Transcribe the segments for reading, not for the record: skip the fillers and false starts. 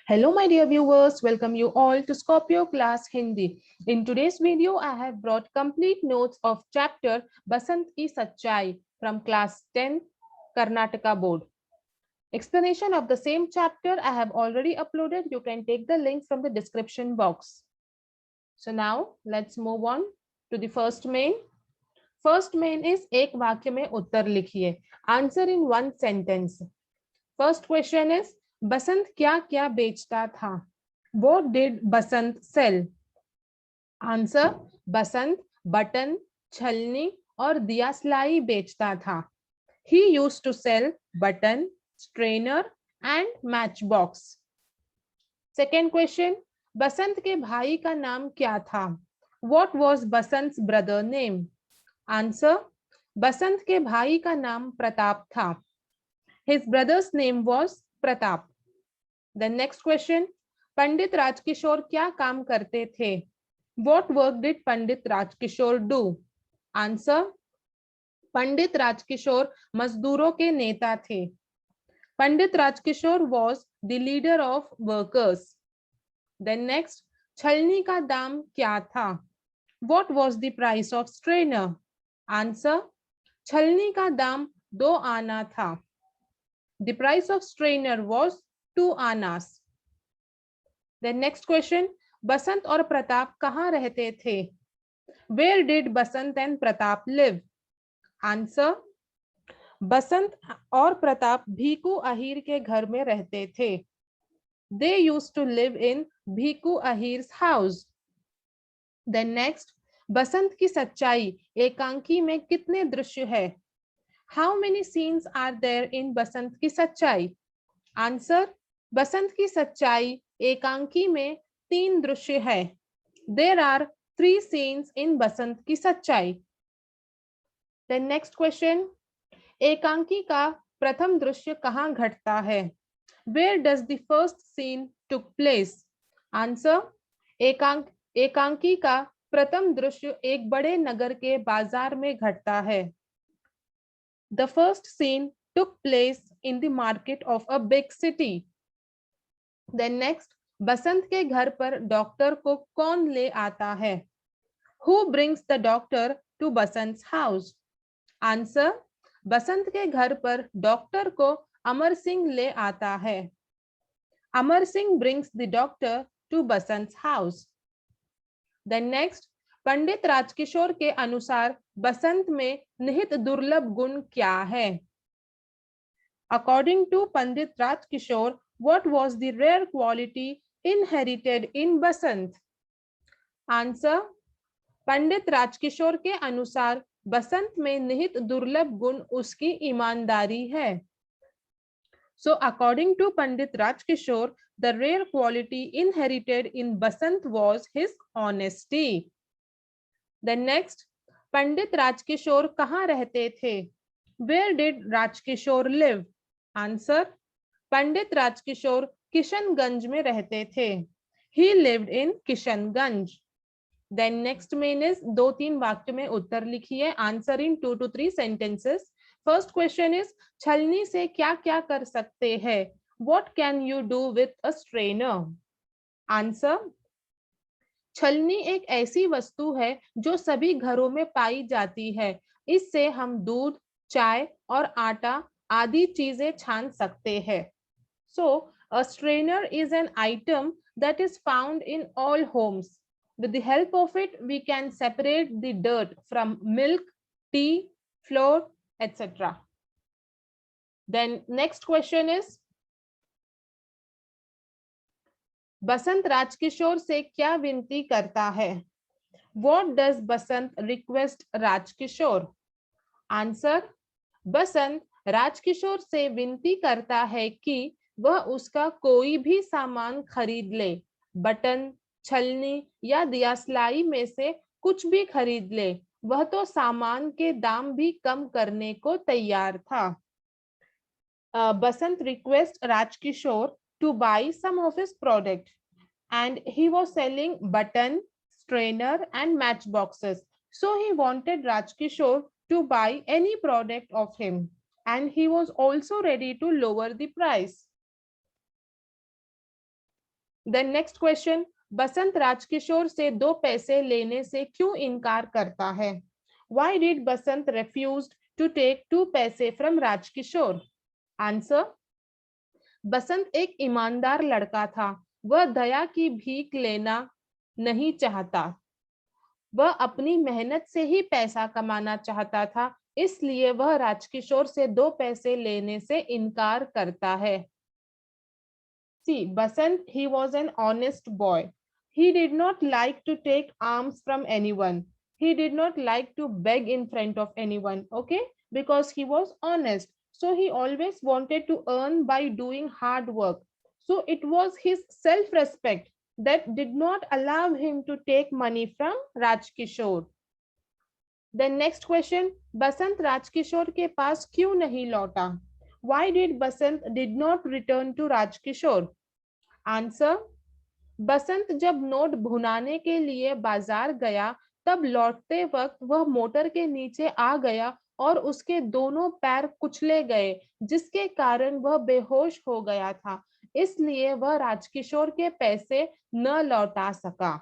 Hello, my dear viewers. Welcome you all to Scorpio class Hindi. In today's video, I have brought complete notes of chapter Basant Ki Sachai from class 10 Karnataka board. Explanation of the same chapter I have already uploaded. You can take the link from the description box. So now let's move on to the first main. First main is एक वाक्य में उत्तर लिखिए. Answer in one sentence. First question is बसंत क्या क्या बेचता था? What did Basant sell? Answer Basant button, छलनी और दियासलाई बेचता था. He used to sell button, strainer and matchbox. Second question बसंत के भाई का नाम क्या था? What was बसंत's brother name? Answer बसंत के भाई का नाम प्रताप था. His brother's name was Pratap. The next question, पंडित राजकिशोर क्या काम करते थे? What work did Pandit Rajkishore do? Answer, पंडित राजकिशोर मजदूरों के नेता थे. पंडित Rajkishore was the leader of workers. Then next, छलनी का दाम क्या था? What was the price of strainer? Answer, छलनी का दाम 2 आना था. The price of strainer was 2 Anas. Then next question, बसंत और प्रताप कहाँ रहते थे? Where did Basant and Pratap live? Answer, बसंत और प्रताप भीकू अहीर के घर में रहते थे. They used to live in Bhiku Ahir's house. Then next, बसंत की सच्चाई एकांकी में कितने दृश्य है? How many scenes are there in बसंत की सच्चाई? Answer, बसंत की सच्चाई एकांकी में 3 दृश्य है. There are 3 scenes in बसंत की सच्चाई. Then next question, एकांकी का प्रथम दृश्य कहाँ घटता है? Where does the first scene took place? Answer, एकांकी का प्रथम दृश्य एक बड़े नगर के बाजार में घटता है. The first scene took place in the market of a big city. Then next, बसंत के घर पर डॉक्टर को कौन ले आता है? Who brings the doctor to बसंत's house? Answer, बसंत के घर पर डॉक्टर को अमर सिंह ले आता है. Amar Singh brings the doctor to बसंत's house. Then next, पंडित राजकिशोर के अनुसार बसंत में निहित दुर्लभ गुण क्या है? According to Pandit Rajkishore, what was the rare quality inherited in Basant? Answer, पंडित राजकिशोर के अनुसार बसंत में निहित दुर्लभ गुण उसकी ईमानदारी है. So according to Pandit Rajkishore, the rare quality inherited in Basant was his honesty. Then next, पंडित राजकिशोर कहाँ रहते थे? Where did Rajkishore live? Answer, पंडित राजकिशोर किशनगंज में रहते थे. He lived in Kishanganj. Then next main is 2-3 वाक्य में उत्तर लिखिए. Answer in 2 to 3 sentences. First question is छलनी से क्या क्या कर सकते हैं? What can you do with a strainer? Answer, छलनी एक ऐसी वस्तु है जो सभी घरों में पाई जाती है. इससे हम दूध, चाय और आटा आदि चीजें छान सकते हैं. So, a strainer is an item that is found in all homes. With the help of it, we can separate the dirt from milk, tea, flour, etc. Then next question is, बसंत राजकिशोर से क्या विनती करता है? What does Basant request Rajkishore? Answer, बसंत राजकिशोर से विनती करता है कि वह उसका कोई भी सामान खरीद ले. बटन, छलनी या दियासलाई में से कुछ भी खरीद ले. वह तो सामान के दाम भी कम करने को तैयार था. Basant request Rajkishore to buy some of his product, and he was selling button, strainer and matchboxes. So he wanted Rajkishore to buy any product of him, and he was also ready to lower the price. Then next question, Basant Rajkishore से 2 पैसे लेने से क्यों इनकार करता है? Why did Basant refused to take 2 पैसे from Rajkishore? Answer, बसंत एक ईमानदार लड़का था, वह दया की भीख लेना नहीं चाहता, वह अपनी मेहनत से ही पैसा कमाना चाहता था, इसलिए वह राजकिशोर से 2 पैसे लेने से इनकार करता है। See, Basant, he was an honest boy. He did not like to take alms from anyone. He did not like to beg in front of anyone, okay? Because he was honest. So he always wanted to earn by doing hard work. So it was his self-respect that did not allow him to take money from Rajkishore. Then next question, Basant Rajkishore के पास क्यों नहीं लौटा? Why did Basant did not return to Rajkishore? Answer, Basant जब note भुनाने के लिए बाजार गया तब लौटते वक्त वह मोटर के नीचे आ गया और उसके दोनों पैर कुचले गए, जिसके कारण वह बेहोश हो गया था, इसलिए वह राजकिशोर के पैसे न लौटा सका।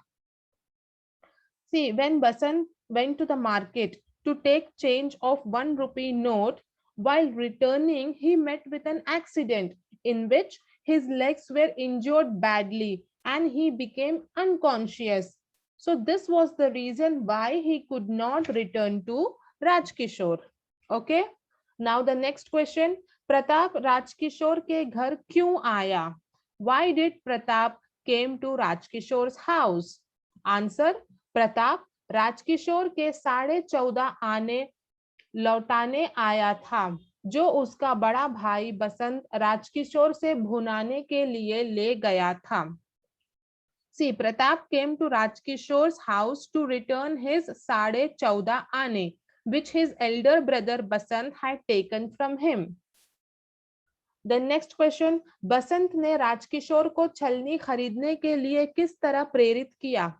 See, when Basant went to the market to take change of 1 rupee note, while returning, he met with an accident in which his legs were injured badly and he became unconscious. So this was the reason why he could not return to Rajkishore. Okay. Now the next question, Pratap Rajkishore के घर क्यों आया? Why did Pratap came to Rajkishore's house? Answer, Pratap Rajkishore के 14.5 आने लौटाने आया था, जो उसका बड़ा भाई बसंत राजकिशोर से भुनाने के लिए ले गया था। See, Pratap came to Rajkishore's house to return his 14.5 आने, which his elder brother Basant had taken from him. The next question, बसंत ने राजकिशोर को छलनी खरीदने के लिए किस तरह प्रेरित किया?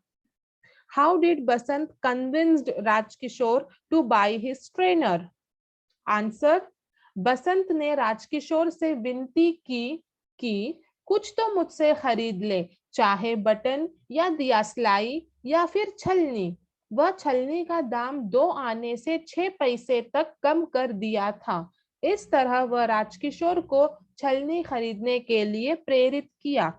How did Basant convinced Rajkishore to buy his trainer? Answer, बसंत ने राजकिशोर से विनती की कि कुछ तो मुझसे खरीद ले, चाहे बटन या दियासलाई या फिर छलनी। वह छलनी का दाम 2 आने से 6 पैसे तक कम कर दिया था। इस तरह वह राजकिशोर को छलनी खरीदने के लिए प्रेरित किया।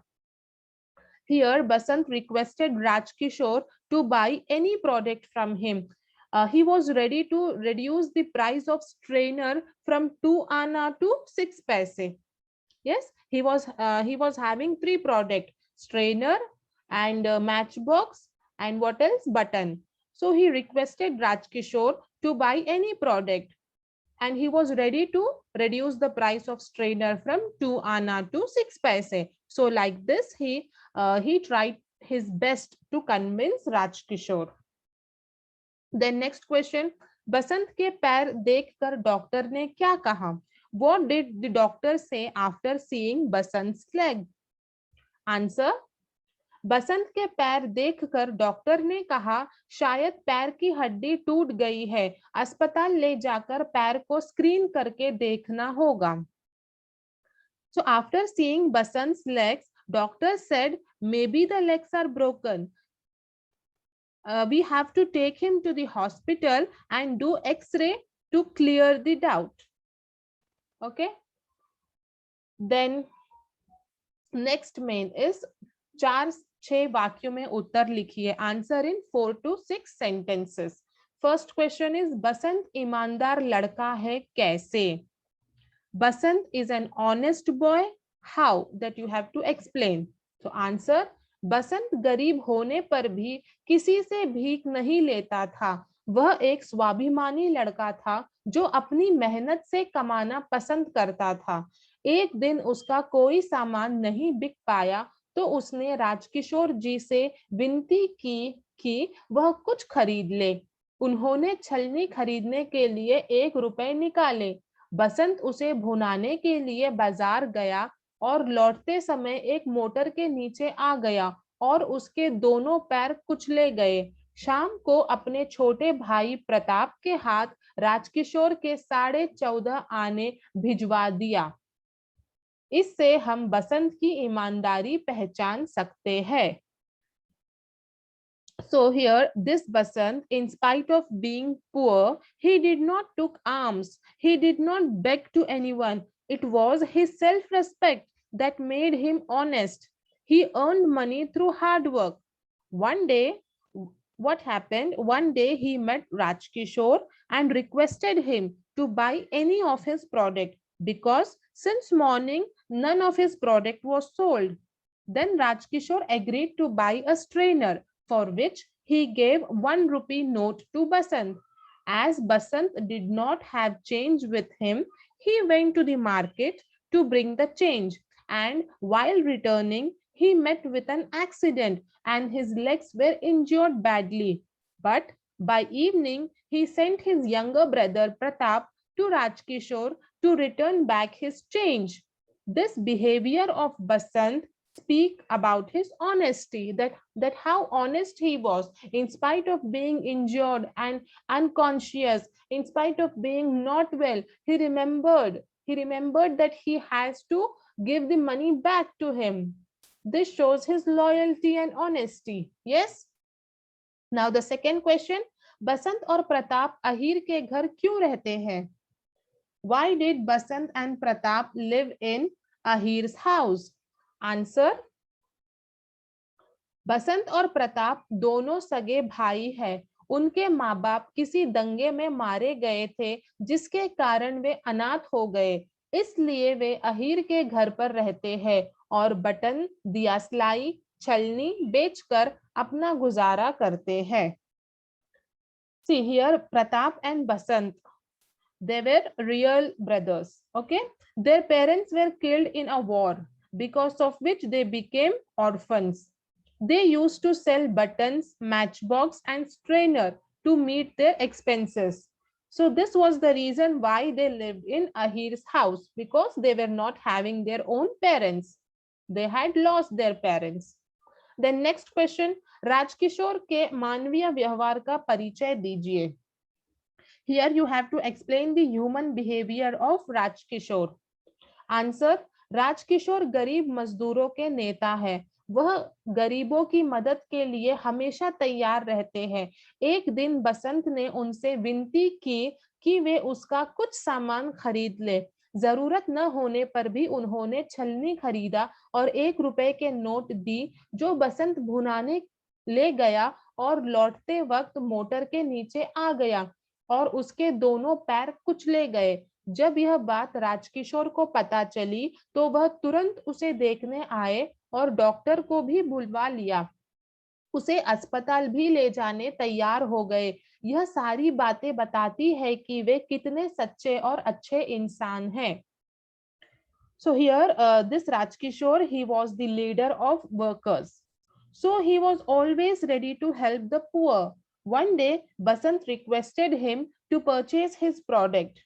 Here, Basant requested Rajkishore to buy any product from him. He was ready to reduce the price of strainer from 2 anna to 6 paise. Yes, he was having 3 product, strainer and matchbox and what else, button. So he requested Rajkishore to buy any product and he was ready to reduce the price of strainer from 2 anna to 6 paise. So like this, he tried his best to convince Rajkishore. Then next question, बसंत के पैर देखकर doctor ने क्या कहा? What did the doctor say after seeing Basant's leg? Answer, बसंत के पैर देखकर doctor ने कहा, शायद पैर की हड्डी टूट गई है, अस्पताल ले जाकर पैर को स्क्रीन करके देखना होगा। So after seeing Basant's legs, doctor said maybe the legs are broken. We have to take him to the hospital and do X-ray to clear the doubt. Okay. Then next main is 4-6 वाक्यों में उत्तर लिखिए. Answer in 4 to 6 sentences. First question is, बसंत ईमानदार लड़का है कैसे? Basant is an honest boy. How? That you have to explain. So answer, बसंत गरीब होने पर भी किसी से भीख नहीं लेता था। वह एक स्वाभिमानी लड़का था जो अपनी मेहनत से कमाना पसंद करता था। एक दिन उसका कोई सामान नहीं बिक पाया तो उसने राजकिशोर जी से विनती की कि वह कुछ खरीद ले। उन्होंने छलनी खरीदने के लिए 1 रुपए निकाले। बसंत उसे भुनाने के लिए बाजार गया और लौटते समय एक मोटर के नीचे आ गया और उसके दोनों पैर कुचले गए। शाम को अपने छोटे भाई प्रताप के हाथ राजकिशोर के 14.5 आने भिजवा दिया। इससे हम बसंत की ईमानदारी पहचान सकते हैं. So here, this Basant, in spite of being poor, he did not took arms. He did not beg to anyone. It was his self-respect that made him honest. He earned money through hard work. One day, what happened? One day he met Rajkishore and requested him to buy any of his product because since morning, none of his product was sold. Then Rajkishore agreed to buy a strainer for which he gave 1 rupee note to Basant. As Basant did not have change with him, he went to the market to bring the change. And while returning, he met with an accident and his legs were injured badly. But by evening, he sent his younger brother Pratap to Rajkishore to return back his change. This behavior of Basant speak about his honesty, that how honest he was in spite of being injured and unconscious, in spite of being not well. He remembered that he has to give the money back to him. This shows his loyalty and honesty. Yes. Now the second question, बसंत और प्रताप अहीर के घर क्यों रहते हैं? Why did Basant and Pratap live in Ahir's house? Answer, बसंत और प्रताप दोनों सगे भाई हैं. उनके माँ बाप किसी दंगे में मारे गए थे जिसके कारण वे अनाथ हो गए, इसलिए वे अहीर के घर पर रहते हैं और बटन, दियासलाई, छलनी बेचकर अपना गुजारा करते हैं. See here, Pratap and Basant, they were real brothers. Okay, their parents were killed in a war, because of which they became orphans. They used to sell buttons, matchbox, and strainer to meet their expenses. So this was the reason why they lived in Ahir's house, because they were not having their own parents. They had lost their parents. Then next question, Rajkishore के मानवीय व्यवहार का परिचय दीजिए. Here you have to explain the human behavior of Rajkishore. Answer, Rajkishore गरीब मजदूरों के नेता है. वह गरीबों की मदद के लिए हमेशा तैयार रहते हैं. एक दिन बसंत ने उनसे विनती की कि वे उसका कुछ सामान खरीद ले. जरूरत न होने पर भी उन्होंने छलनी खरीदा और 1 रुपए के नोट दी, जो बसंत भुनाने ले गया और लौटते वक्त मोटर के नीचे आ गया और उसके दोनों पैर कुचले गए. जब यह बात राजकिशोर को पता चली तो वह तुरंत उसे देखने आए और डॉक्टर को भी बुलवा लिया. उसे अस्पताल भी ले जाने तैयार हो गए. यह सारी बातें बताती है कि वे कितने सच्चे और अच्छे इंसान हैं. So here, this Rajkishore, he was the leader of workers. So he was always ready to help the poor. One day, Basant requested him to purchase his product.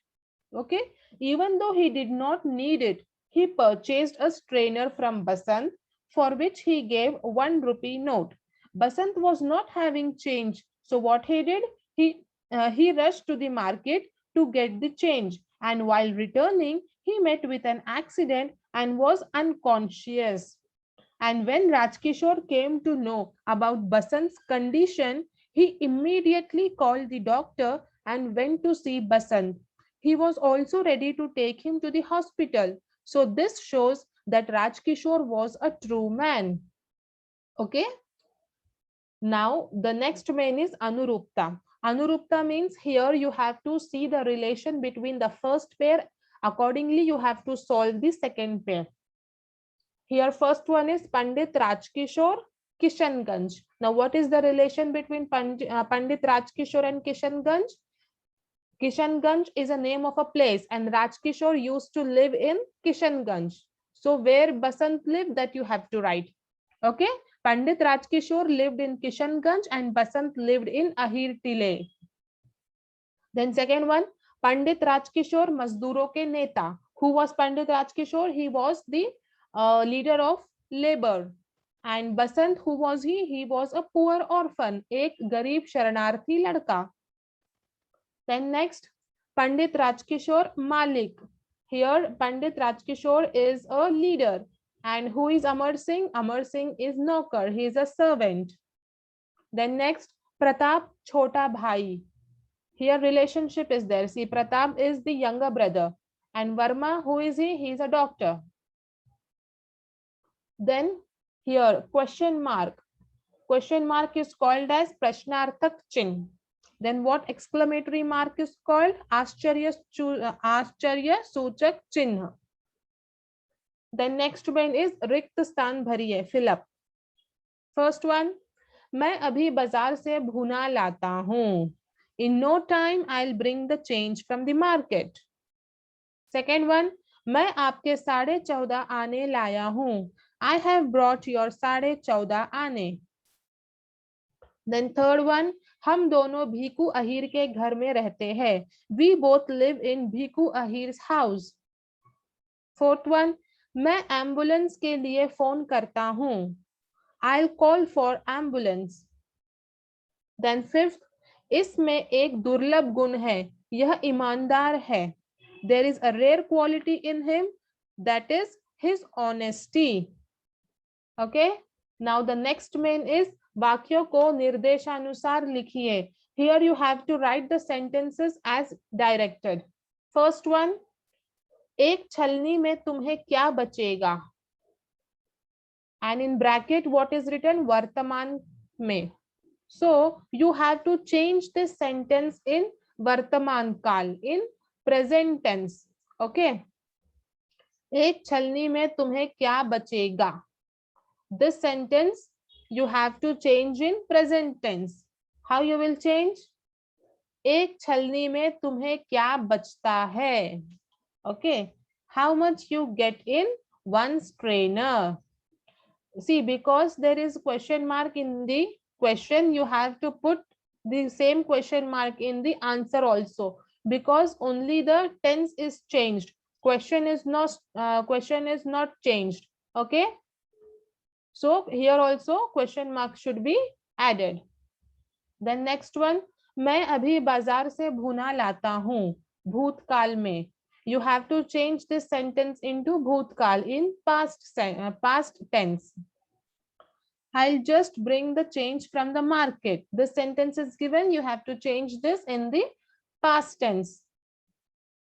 Okay, even though he did not need it, he purchased a strainer from Basant, for which he gave 1 rupee note. Basant was not having change, so what he did, he rushed to the market to get the change, and while returning, he met with an accident and was unconscious. And when Rajkishore came to know about Basant's condition, he immediately called the doctor and went to see Basant. He was also ready to take him to the hospital. So this shows that Rajkishore was a true man. Okay. Now the next man is Anurupta. Anurupta means here you have to see the relation between the first pair. Accordingly, you have to solve the second pair. Here first one is Pandit Rajkishore, Kishanganj. Now what is the relation between Pandit Rajkishore and Kishanganj? Kishanganj is a name of a place and Rajkishore used to live in Kishanganj. So where Basant lived, that you have to write. Okay, Pandit Rajkishore lived in Kishanganj and Basant lived in Ahir Tile. Then second one, Pandit Rajkishore Mazduro ke Neta. Who was Pandit Rajkishore? He was the leader of labor. And Basant, who was he? He was a poor orphan, एक गरीब शरणार्थी लड़का. Then next, Pandit Rajkishore Malik. Here Pandit Rajkishore is a leader. And who is Amar Singh? Amar Singh is Naukar. He is a servant. Then next, Pratap Chota Bhai. Here relationship is there. See, Pratap is the younger brother. And Verma, who is he? He is a doctor. Then here, question mark. Question mark is called as Prashnarthak Chin. Then what exclamatory mark is called? Ascharya Suchak Chinha. Then next one is Rikt Stan Bhariye, fill up. First one, मैं अभी बाजार से भुना लाता हूँ. In no time, I'll bring the change from the market. Second one, मैं आपके 14.5 आने लाया हूँ. I have brought your 14.5 आने. Then third one, हम दोनों भीकू अहीर के घर में रहते हैं. We both live in Bhiku Ahir's house. Fourth one, मैं एम्बुलेंस के लिए फोन करता हूँ. I'll call for ambulance. Then fifth, इसमें एक दुर्लभ गुण है. यह ईमानदार है. There is a rare quality in him, that is his honesty. Okay. Now the next main is वाक्यों को निर्देशानुसार लिखिए. Here you have to write the sentences as directed. First one, एक छलनी में तुम्हें क्या बचेगा? And in bracket what is written? वर्तमान में. So you have to change this sentence in वर्तमान काल, in present tense. Okay. एक छलनी में तुम्हें क्या बचेगा? This sentence you have to change in present tense. How you will change? एक छलनी में तुम्हें क्या बचता है? Okay. How much you get in one strainer? See, because there is question mark in the question, you have to put the same question mark in the answer also, because only the tense is changed. Question is not changed. Okay. So here also question mark should be added. Then next one, मैं अभी बाजार से भुना लाता हूँ. भूतकाल में. You have to change this sentence into bhutkal, in past tense. I'll just bring the change from the market. This sentence is given. You have to change this in the past tense.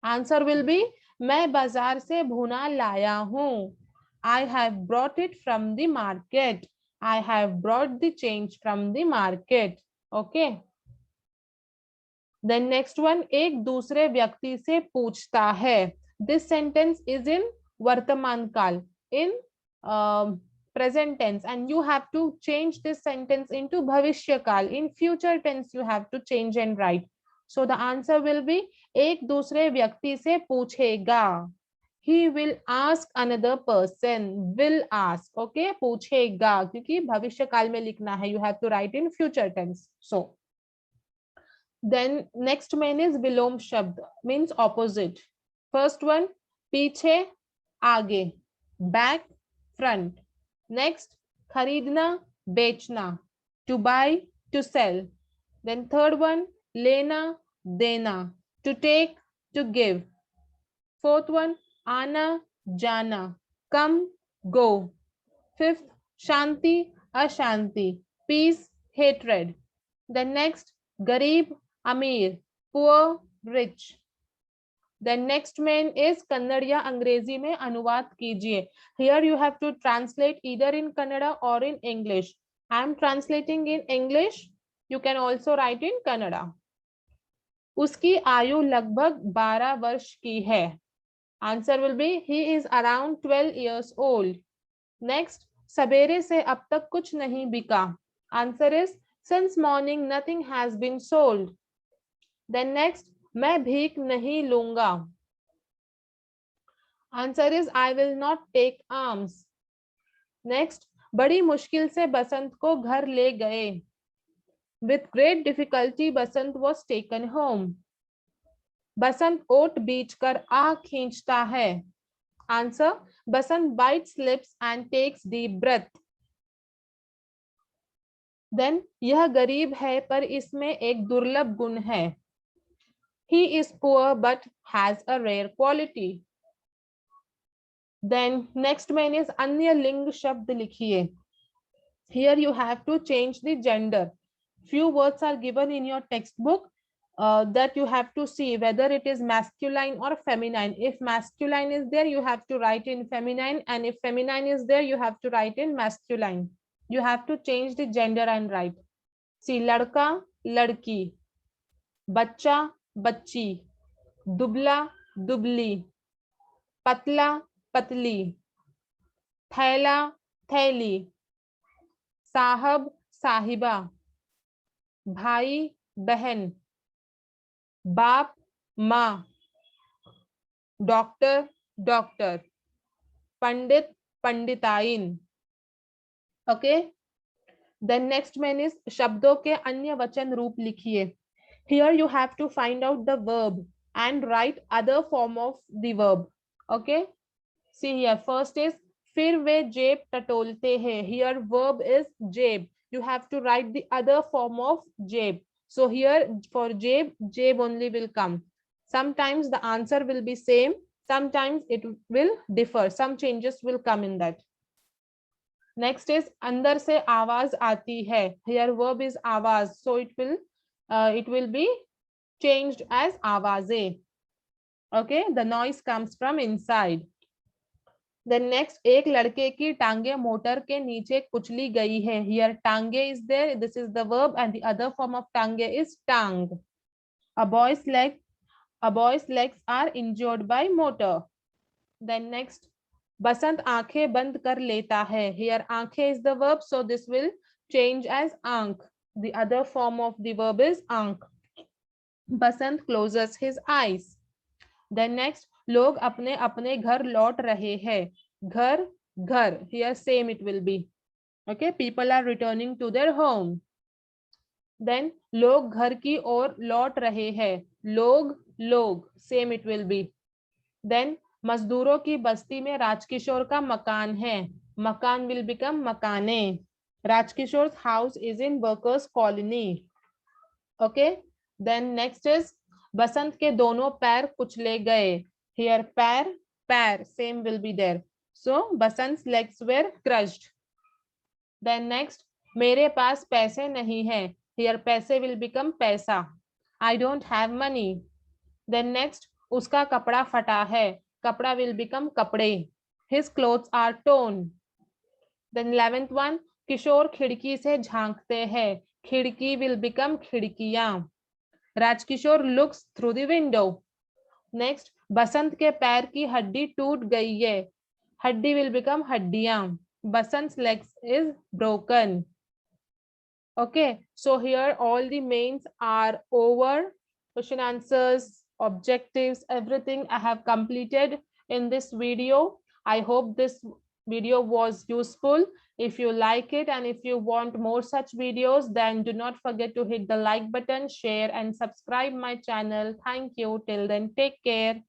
Answer will be मैं बाजार से भुना लाया हूँ. I have brought it from the market. I have brought the change from the market. Okay. Then next one, एक दूसरे व्यक्ति से पूछता है. This sentence is in वर्तमान काल, in present tense, and you have to change this sentence into bhavishya काल. In future tense you have to change and write. So the answer will be एक दूसरे व्यक्ति से पूछेगा. He will ask another person. Will ask. Okay. पूछेगा, क्योंकि भविष्य काल में लिखना है. You have to write in future tense. So then next main is vilom shabd, means opposite. First one, पीछे आगे, back front. Next, खरीदना बेचना, to buy to sell. Then third one, लेना देना, to take to give. Fourth one, आना जाना, come go. Fifth, शांति अशांति, peace hatred. Then next, गरीब अमीर, poor rich. Then next main is Kannada या अंग्रेजी में अनुवाद कीजिए. Here you have to translate either in Kannada or in English. I am translating in English. You can also write in Kannada. उसकी आयु लगभग 12 वर्ष की है. Answer will be he is around 12 years old. Next, सवेरे से अब तक कुछ नहीं बिका. Answer is since morning nothing has been sold. Then next, मैं भीख नहीं लूंगा. Answer is I will not take alms. Next, बड़ी मुश्किल से बसंत को घर ले गए. With great difficulty Basant was taken home. बसंत ओट बीचकर आह खींचता है. Answer, Basant bites lips and takes deep breath. Then यह गरीब है पर इसमें एक दुर्लभ गुण है. He is poor but has a rare quality. Then next main is अन्य लिंग शब्द लिखिए. Here you have to change the gender. Few words are given in your textbook that you have to see whether it is masculine or feminine. If masculine is there, you have to write in feminine, and if feminine is there, you have to write in masculine. You have to change the gender and write. See, ladka, ladki, बच्चा बच्ची, दुबला दुबली, पतला पतली, थैला थैली, साहब साहिबा, भाई बहन, बाप माँ, डॉक्टर डॉक्टर, पंडित पंडिताइन. Okay. Then next man is शब्दों के अन्य वचन रूप लिखिए. Here you have to find out the verb and write other form of the verb. Okay, see here, first is फिर वे जेब टटोलते हैं. Here verb is जेब. You have to write the other form of जेब. So here for जेब, जेब only will come. Sometimes the answer will be same, sometimes it will differ, some changes will come in that. Next is अंदर से आवाज आती है. Here verb is आवाज, so it will be changed as आवाजें. Okay, the noise comes from inside. Then next, एक लड़के की टांगे मोटर के नीचे कुचली गई है. Here टांगे is there, this is the verb, and the other form of टांगे is टांग. A boy's legs are injured by motor. Then next, बसंत आंखें बंद कर लेता है. Here आंखें is the verb, so this will change as आंख. The other form of the verb is आंख. बसंत closes his eyes. Then next, लोग अपने अपने घर लौट रहे हैं. घर घर, here same it will be. Okay, people are returning to their home. Then लोग घर की ओर लौट रहे हैं. लोग लोग, same it will be. Then मजदूरों की बस्ती में राजकिशोर का मकान है. मकान will become मकाने. Rajkishore's house is in workers colony. Okay, then next is बसंत के दोनों पैर कुचले गए. Here पैर पैर, same will be there. So बसंत's legs were crushed. Then next, मेरे पास पैसे नहीं है. Here पैसे will become पैसा. I don't have money. Then next, उसका कपड़ा फटा है. कपड़ा will become कपड़े. His clothes are torn. Then 11th one, किशोर खिड़की से झांकते हैं. खिड़की will become खिड़कियां. Rajkishore looks through the window. Next, बसंत के पैर की हड्डी टूट गई है. हड्डी will become हड्डियां. Basant's legs is broken. Okay, so here all the mains are over. Question answers, objectives, everything I have completed in this video. I hope this video was useful. If you like it and if you want more such videos, then do not forget to hit the like button, share and subscribe my channel. Thank you. Till then, take care.